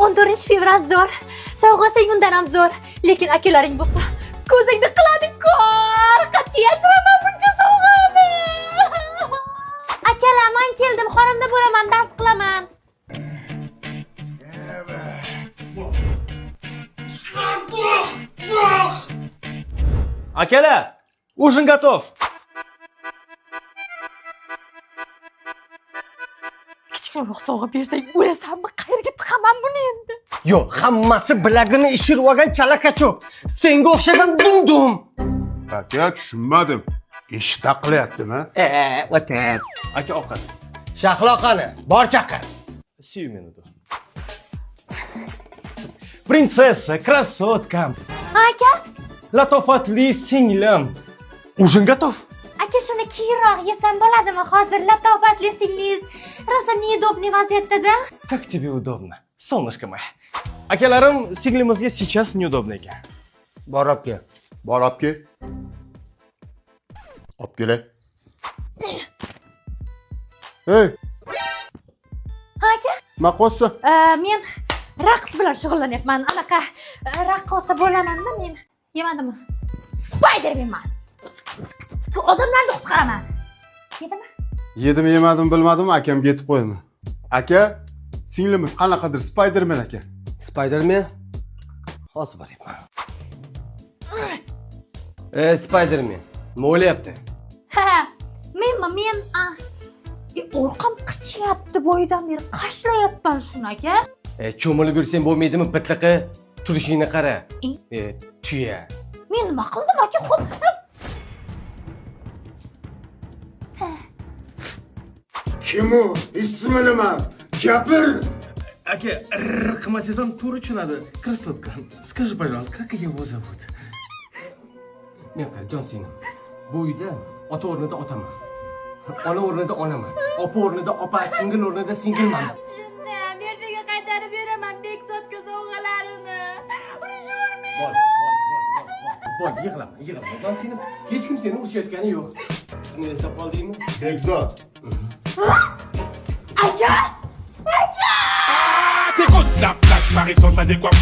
14-fevral zo'r. Sovg'asing undan ham zo'r. Lekin akalaring bo'lsa, ko'zingni qiladi-ku. Qat'iy yashiraman buncha sovg'ani. Akalar, men keldim, xonamda bo'laman, dars qilaman. Akalar, ужин готов. Kichikroq sovg'a bersang, o'lasanmi? Qayerga tiqaman buni endi? Yo'q, hammasi bilagini ishirib olgan chalakacho'p. Senga o'xshagan dum-dum. Aka, tushunmadim. Ish taqilyaptimi? O'tar. Aka, ovqat. Shahlo qani, bor chaqir. Сию минуту. Prinsessa, krasotkam. Aka, Latofatli singlim. Ужин готов. aka shuni keyinroq yesam bo'ladimi? Hozir latofatli singliz rosa неудобный vaziyatda-da. Как тебе удобно, солнышко мое. Akalarim singlimizga сейчас неудобно ekan. Bor olib kel. Bor olib kel. Olib kelay. Hey, Aka, maqossa. men raqs bilan shug'ullanyapman. Anaqa raqqosa bo'laman-da men. Yemadimmi? Spiderman. Odamlarni qutqaraman. Yedimi? Yedim yemadim bilmadim, akamga yetib qo'yaman. Aka, singlimiz qanaqadir Spiderman aka. Spiderman? Hozir boryapman. Spiderman, nima o'ylayapti? Ha, men orqam qichyapti, bo'yidan beri qashlayapman shuni aka. Cho'milib yursang bo'lmaydimi, bitliqi? Turishingni qara. Tuya. Men nima qildim aka? Xo'p. Kim u? Ismi nima? Gapir. Aka, qilmasangiz ham to'g'ri tushunadi. Krasotka. Скажи, пожалуйста, как его зовут? Men jon singlim. Bu uyda ota o'rnida otaman. Ona o'rnida onaman. Opa o'rnida opa, singil o'rnida singilman. Shundan ertaga qaytarib beraman Bekzodga sovg'alarini. Urishurmayman. Bor, yig'lama. Jon singlim, hech kim seni urishayotgani yo'q. Ismini eslab qoldingmi? Bekzod. Aka! T'écoutes la plaque, Marie sans adéquat.